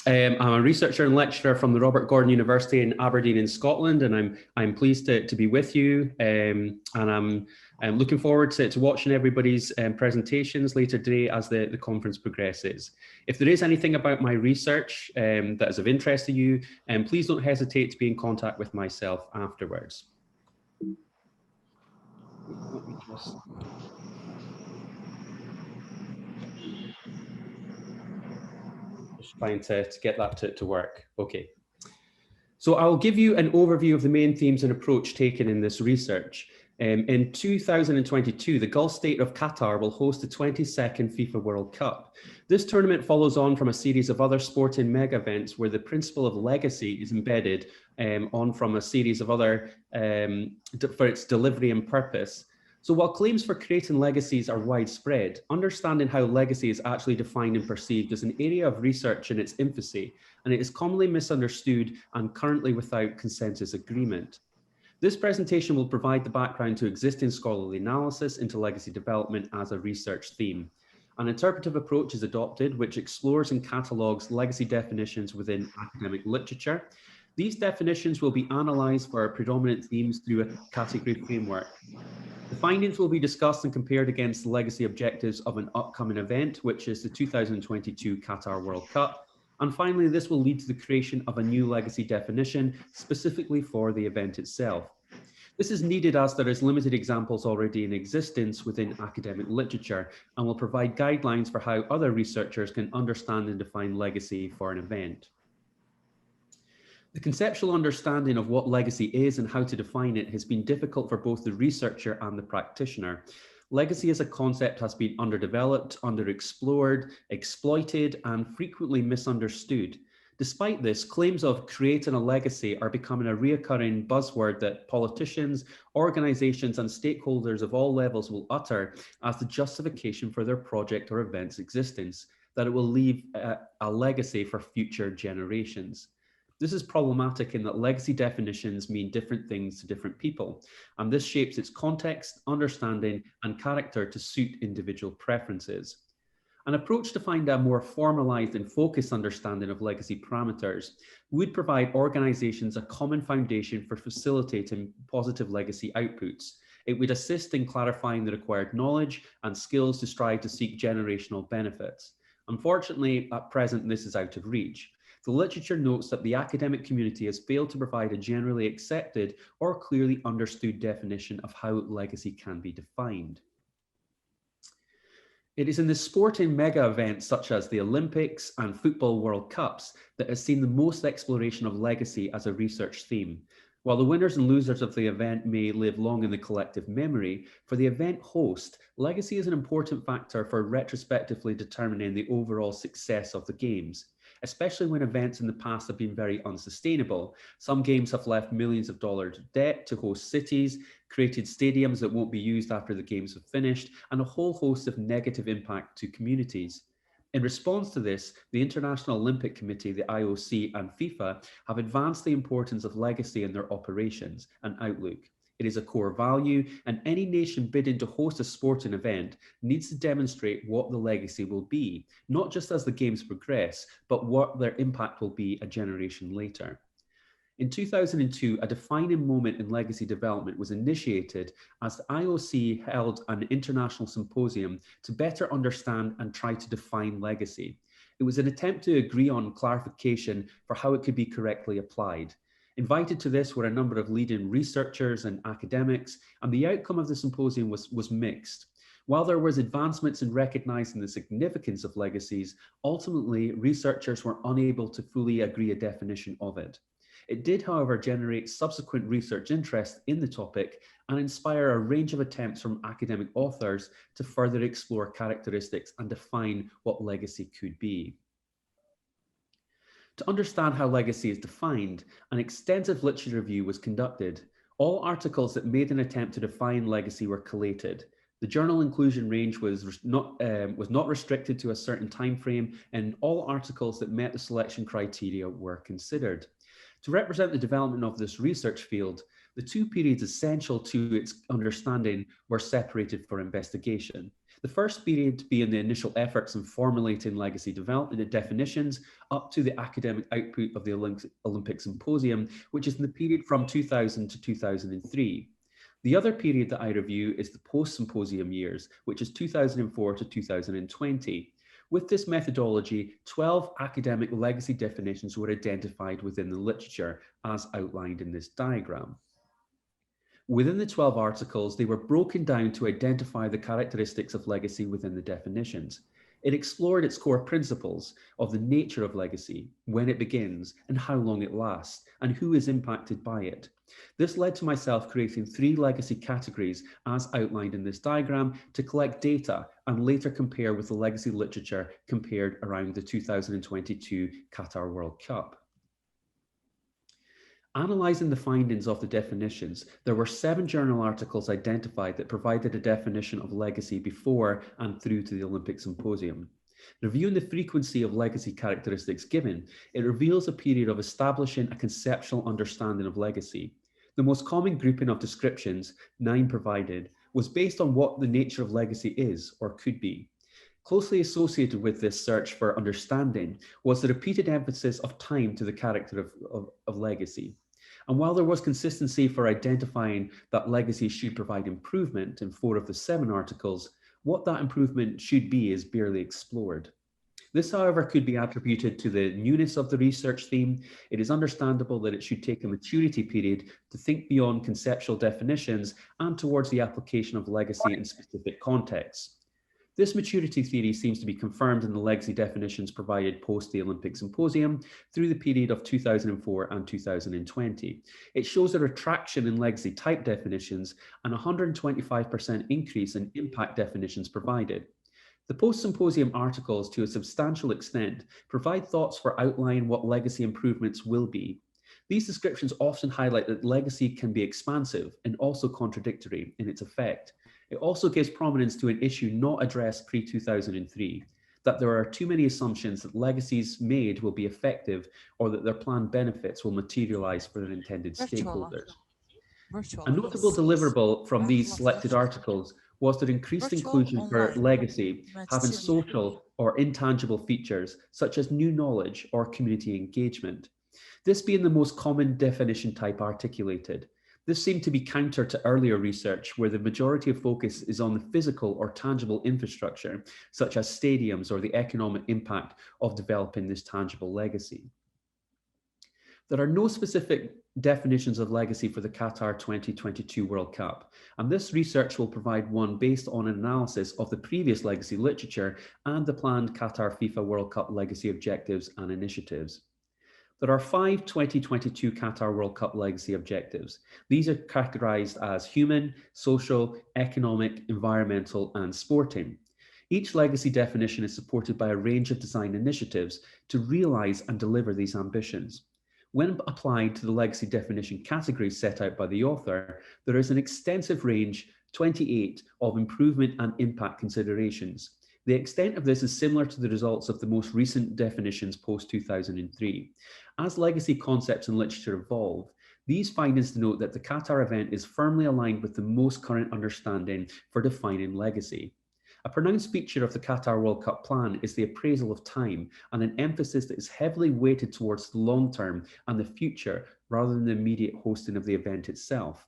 I'm a researcher and lecturer from the Robert Gordon University in Aberdeen in Scotland, and I'm pleased to be with you. And I'm looking forward to watching everybody's presentations later today as the conference progresses. If there is anything about my research that is of interest to you, please don't hesitate to be in contact with myself afterwards. Let me just... trying to get that to work. Okay. So I'll give you an overview of the main themes and approach taken in this research. In 2022, the Gulf state of Qatar will host the 22nd FIFA World Cup. This tournament follows on from a series of other sporting mega events where the principle of legacy is embedded on from a series of other for its delivery and purpose. So while claims for creating legacies are widespread, understanding how legacy is actually defined and perceived is an area of research in its infancy, and it is commonly misunderstood and currently without consensus agreement. This presentation will provide the background to existing scholarly analysis into legacy development as a research theme. An interpretive approach is adopted, which explores and catalogues legacy definitions within academic literature. These definitions will be analysed for our predominant themes through a category framework. The findings will be discussed and compared against the legacy objectives of an upcoming event, which is the 2022 Qatar World Cup. And finally, this will lead to the creation of a new legacy definition specifically for the event itself. This is needed as there is limited examples already in existence within academic literature and will provide guidelines for how other researchers can understand and define legacy for an event. The conceptual understanding of what legacy is and how to define it has been difficult for both the researcher and the practitioner. Legacy as a concept has been underdeveloped, underexplored, exploited, and frequently misunderstood. Despite this, claims of creating a legacy are becoming a reoccurring buzzword that politicians, organizations, and stakeholders of all levels will utter as the justification for their project or event's existence, that it will leave a legacy for future generations. This is problematic in that legacy definitions mean different things to different people, and this shapes its context, understanding, and character to suit individual preferences. An approach to find a more formalized and focused understanding of legacy parameters would provide organizations a common foundation for facilitating positive legacy outputs. It would assist in clarifying the required knowledge and skills to strive to seek generational benefits. Unfortunately, at present, this is out of reach. The literature notes that the academic community has failed to provide a generally accepted or clearly understood definition of how legacy can be defined. It is in the sporting mega events such as the Olympics and Football World Cups that has seen the most exploration of legacy as a research theme. While the winners and losers of the event may live long in the collective memory, for the event host, legacy is an important factor for retrospectively determining the overall success of the games. Especially when events in the past have been very unsustainable. Some games have left millions of dollars of debt to host cities, created stadiums that won't be used after the games have finished, and a whole host of negative impact to communities. In response to this, the International Olympic Committee, the IOC, and FIFA have advanced the importance of legacy in their operations and outlook. It is a core value, and any nation bidding to host a sporting event needs to demonstrate what the legacy will be, not just as the games progress, but what their impact will be a generation later. In 2002, a defining moment in legacy development was initiated as the IOC held an international symposium to better understand and try to define legacy. It was an attempt to agree on clarification for how it could be correctly applied. Invited to this were a number of leading researchers and academics, and the outcome of the symposium was mixed. While there was advancements in recognizing the significance of legacies, ultimately researchers were unable to fully agree a definition of it. It did, however, generate subsequent research interest in the topic and inspire a range of attempts from academic authors to further explore characteristics and define what legacy could be. To understand how legacy is defined, an extensive literature review was conducted. All articles that made an attempt to define legacy were collated. The journal inclusion range was not restricted to a certain time frame, and all articles that met the selection criteria were considered. To represent the development of this research field, the two periods essential to its understanding were separated for investigation. The first period being the initial efforts in formulating legacy development and definitions up to the academic output of the Olympic Symposium, which is in the period from 2000 to 2003. The other period that I review is the post-symposium years, which is 2004 to 2020. With this methodology, 12 academic legacy definitions were identified within the literature, as outlined in this diagram. Within the 12 articles, they were broken down to identify the characteristics of legacy within the definitions. It explored its core principles of the nature of legacy, when it begins, and how long it lasts, and who is impacted by it. This led to myself creating 3 legacy categories, as outlined in this diagram, to collect data and later compare with the legacy literature compared around the 2022 Qatar World Cup. Analysing the findings of the definitions, there were 7 journal articles identified that provided a definition of legacy before and through to the Olympic Symposium. Reviewing the frequency of legacy characteristics given, it reveals a period of establishing a conceptual understanding of legacy. The most common grouping of descriptions, 9 provided, was based on what the nature of legacy is or could be. Closely associated with this search for understanding was the repeated emphasis of time to the character of legacy. And while there was consistency for identifying that legacy should provide improvement in 4 of the 7 articles, what that improvement should be is barely explored. This, however, could be attributed to the newness of the research theme. It is understandable that it should take a maturity period to think beyond conceptual definitions and towards the application of legacy in specific contexts. This maturity theory seems to be confirmed in the legacy definitions provided post the Olympic Symposium through the period of 2004 and 2020. It shows a retraction in legacy type definitions and a 125% increase in impact definitions provided. The post-symposium articles, to a substantial extent, provide thoughts for outlining what legacy improvements will be. These descriptions often highlight that legacy can be expansive and also contradictory in its effect. It also gives prominence to an issue not addressed pre-2003, that there are too many assumptions that legacies made will be effective or that their planned benefits will materialize for their intended stakeholders. A notable deliverable from these selected articles was that increased inclusion for legacy having social or intangible features such as new knowledge or community engagement. This being the most common definition type articulated. This seemed to be counter to earlier research where the majority of focus is on the physical or tangible infrastructure, such as stadiums or the economic impact of developing this tangible legacy. There are no specific definitions of legacy for the Qatar 2022 World Cup, and this research will provide one based on an analysis of the previous legacy literature and the planned Qatar FIFA World Cup legacy objectives and initiatives. There are 5 2022 Qatar World Cup legacy objectives. These are categorized as human, social, economic, environmental, and sporting. Each legacy definition is supported by a range of design initiatives to realize and deliver these ambitions. When applied to the legacy definition categories set out by the author, there is an extensive range, 28, of improvement and impact considerations. The extent of this is similar to the results of the most recent definitions post-2003. As legacy concepts and literature evolve, these findings denote that the Qatar event is firmly aligned with the most current understanding for defining legacy. A pronounced feature of the Qatar World Cup plan is the appraisal of time and an emphasis that is heavily weighted towards the long term and the future rather than the immediate hosting of the event itself.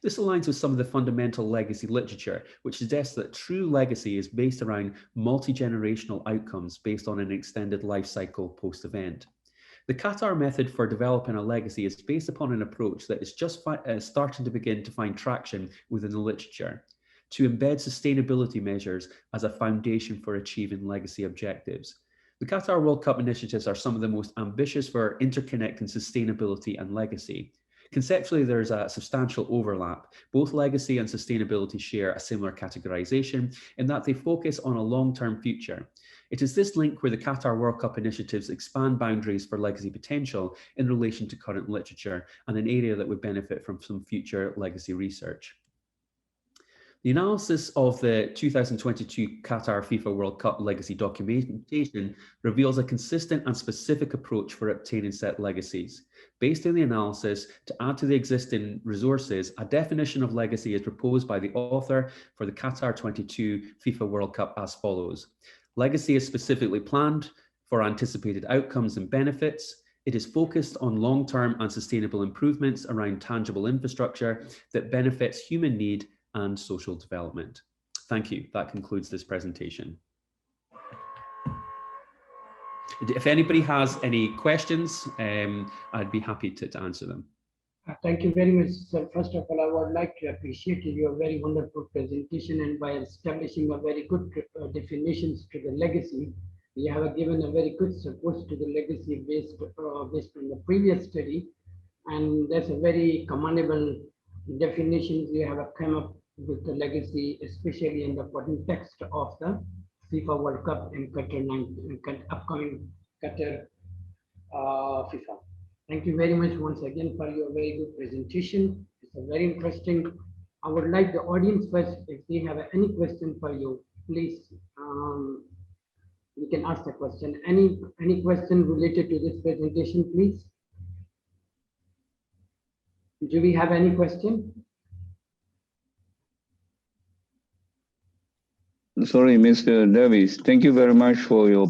This aligns with some of the fundamental legacy literature, which suggests that true legacy is based around multi-generational outcomes based on an extended life cycle post-event. The Qatar method for developing a legacy is based upon an approach that is just starting to begin to find traction within the literature, to embed sustainability measures as a foundation for achieving legacy objectives. The Qatar World Cup initiatives are some of the most ambitious for interconnecting sustainability and legacy. Conceptually, there's a substantial overlap. Both legacy and sustainability share a similar categorization in that they focus on a long-term future. It is this link where the Qatar World Cup initiatives expand boundaries for legacy potential in relation to current literature and an area that would benefit from some future legacy research. The analysis of the 2022 Qatar FIFA World Cup legacy documentation reveals a consistent and specific approach for obtaining set legacies. Based on the analysis, to add to the existing resources, a definition of legacy is proposed by the author for the Qatar 22 FIFA World Cup as follows. Legacy is specifically planned for anticipated outcomes and benefits. It is focused on long-term and sustainable improvements around tangible infrastructure that benefits human need and social development. Thank you. That concludes this presentation. If anybody has any questions, I'd be happy to answer them. Thank you very much, sir. First of all, I would like to appreciate your very wonderful presentation, and by establishing a very good definitions to the legacy, you have given a very good support to the legacy based on the previous study, and that's a very commendable definitions you have come up with the legacy, especially in the context of the FIFA World Cup in Qatar upcoming Qatar FIFA. Thank you very much once again for your very good presentation. It's a very interesting. I would like the audience first, if they have any question for you, please, you can ask the question. Any question related to this presentation, please? Do we have any question? Sorry, Mr. Davies. Thank you very much for your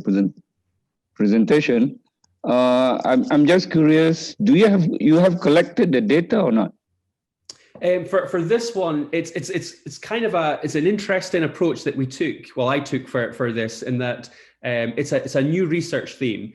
presentation. I'm just curious. Do you have collected the data or not? For this one, it's kind of an interesting approach that we took. Well, I took for this, in that it's a new research theme.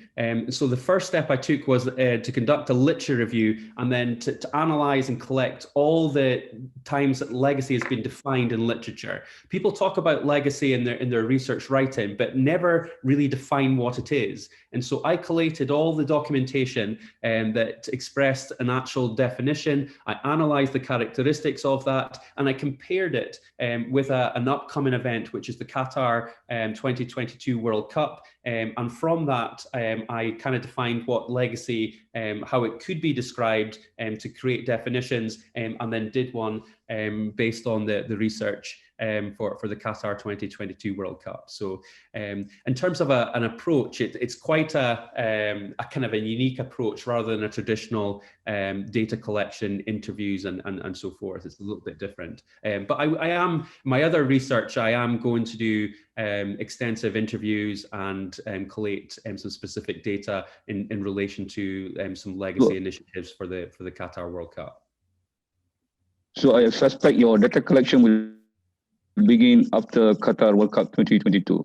So the first step I took was to conduct a literature review, and then to analyze and collect all the times that legacy has been defined in literature. People talk about legacy in their research writing, but never really define what it is. And so I collated all the documentation that expressed an actual definition. I analyzed the characteristics of that, and I compared it with an upcoming event, which is the Qatar 2022 World Cup. And from that, I kind of defined what legacy, how it could be described, to create definitions, and then did one based on the research for the Qatar 2022 World Cup. So in terms of an approach, it's quite a kind of a unique approach rather than a traditional data collection, interviews, and so forth. It's a little bit different. But my other research, I am going to do extensive interviews and collate some specific data in relation to some legacy initiatives for the Qatar World Cup. So I suspect your data collection will begin after Qatar World Cup 2022.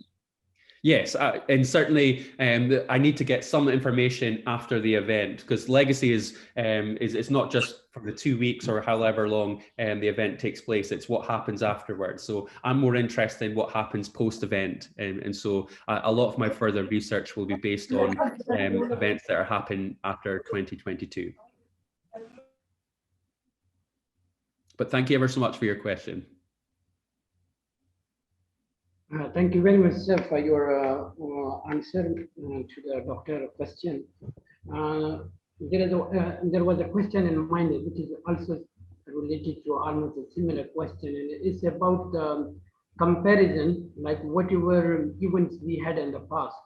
Yes, and certainly I need to get some information after the event, because legacy is not just for the 2 weeks or however long the event takes place. It's what happens afterwards. So I'm more interested in what happens post-event, and so a lot of my further research will be based on events that are happening after 2022. But thank you ever so much for your question. Thank you very much, sir, for your answer to the doctor question. There was a question in mind which is also related to almost a similar question, and it's about comparison, like whatever events we had in the past,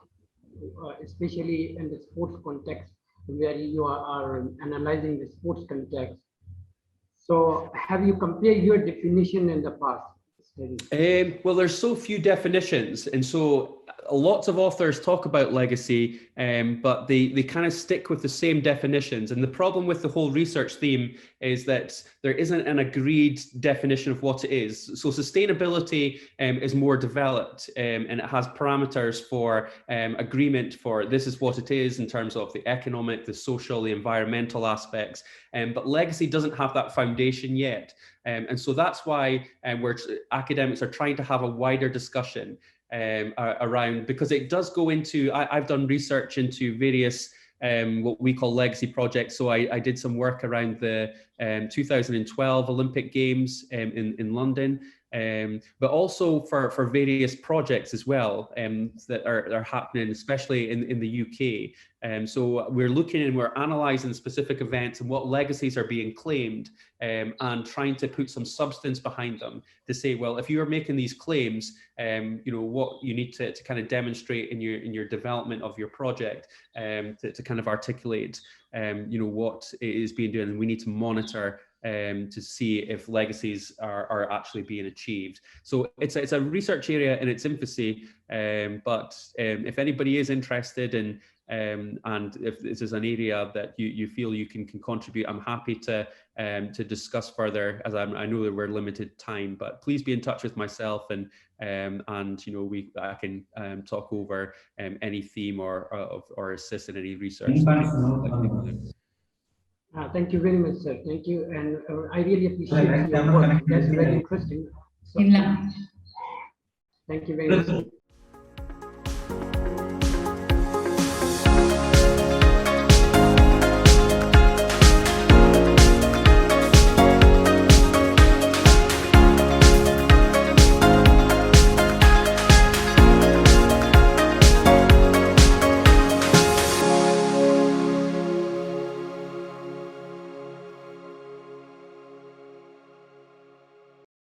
especially in the sports context, where you are analyzing the sports context. So have you compared your definition in the past? Well, there's so few definitions, and so lots of authors talk about legacy, but they kind of stick with the same definitions. And the problem with the whole research theme is that there isn't an agreed definition of what it is. So sustainability is more developed, and it has parameters for agreement for this is what it is in terms of the economic, the social, the environmental aspects. But legacy doesn't have that foundation yet. And so that's why academics are trying to have a wider discussion around, because it does go into, I've done research into various what we call legacy projects. So I did some work around the 2012 Olympic Games in London. but also for various projects as well that are happening, especially in the UK. So we're looking and we're analysing specific events and what legacies are being claimed, and trying to put some substance behind them to say, well, if you're making these claims, what you need to kind of demonstrate in your development of your project, to kind of articulate, what it is being done, and we need to monitor to see if legacies are actually being achieved. So it's a research area in its infancy, but if anybody is interested in, and if this is an area that you feel you can contribute, I'm happy to discuss further, as I know that we're limited time, but please be in touch with myself, and I can talk over any theme or assist in any research. Thank you very much, sir. Thank you, and I really appreciate your work. That's very interesting. So, thank you very much.